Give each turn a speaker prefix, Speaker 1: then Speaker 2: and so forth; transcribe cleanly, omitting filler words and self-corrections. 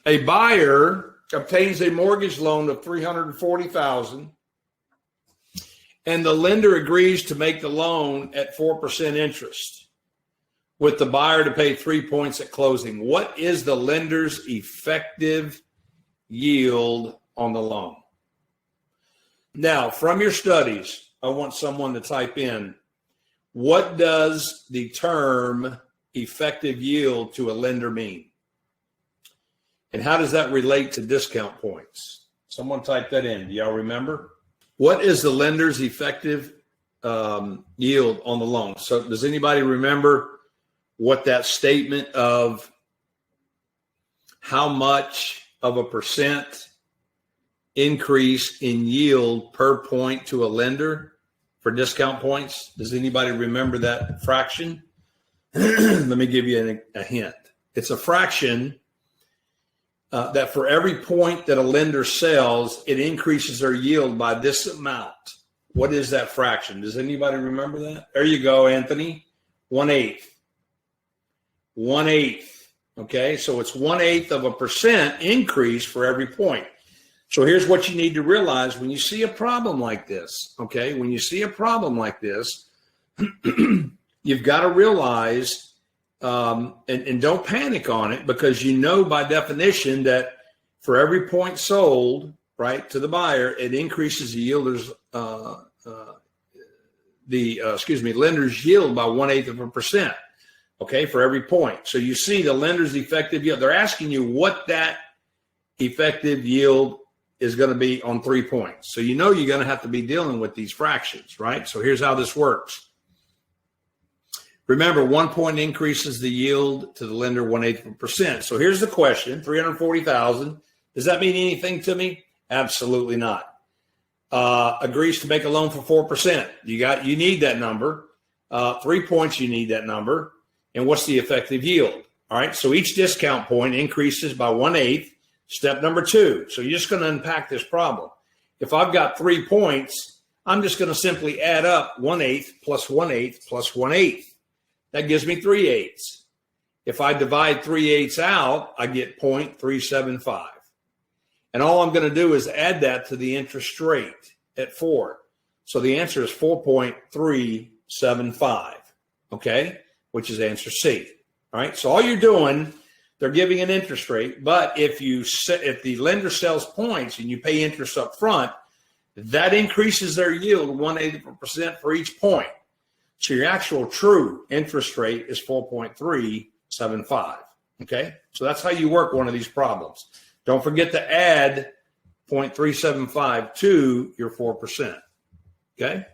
Speaker 1: A buyer obtains a mortgage loan of $340,000, and the lender agrees to make the loan at 4% interest, with the buyer to pay 3 points at closing. What is the lender's effective yield on the loan? Now, from your studies, I want someone to type in, what does the term effective yield to a lender mean? And how does that relate to discount points? Someone type that in. Do y'all remember? What is the lender's effective yield on the loan? So does anybody remember what that statement of how much of a percent increase in yield per point to a lender for discount points? Does anybody remember that fraction? Let me give you a hint. It's a fraction that for every point that a lender sells, it increases their yield by this amount. What is that fraction? Does anybody remember that? There you go, Anthony. 1/8. 1/8. Okay, so it's 1/8 of a percent increase for every point. So here's what you need to realize when you see a problem like this. Okay, when you see a problem like this, you've got to realize, and don't panic on it, because you know by definition that for every point sold, right, to the buyer, it increases the yielder's lender's yield by 1/8 of a percent. Okay, for every point. So you see the lender's effective yield. They're asking you what that effective yield is going to be on 3 points. So you know you're going to have to be dealing with these fractions, right? So here's how this works. Remember, 1 point increases the yield to the lender 1/8 of a percent. So here's the question: 340,000. Does that mean anything to me? Absolutely not. Agrees to make a loan for 4%. You need that number. 3 points, you need that number. And what's the effective yield? All right. So each discount point increases by 1/8. Step number 2. So you're just going to unpack this problem. If I've got 3 points, I'm just going to simply add up 1/8 plus 1/8 plus 1/8. That gives me 3/8. If I divide 3/8 out, I get 0.375. And all I'm going to do is add that to the interest rate at 4. So the answer is 4.375, okay, which is answer C. All right, so all you're doing, they're giving an interest rate, but if the lender sells points and you pay interest up front, that increases their yield 1/8 of a percent for each point. So your actual true interest rate is 4.375. Okay, so that's how you work one of these problems. Don't forget to add 0.375 to your 4%. Okay.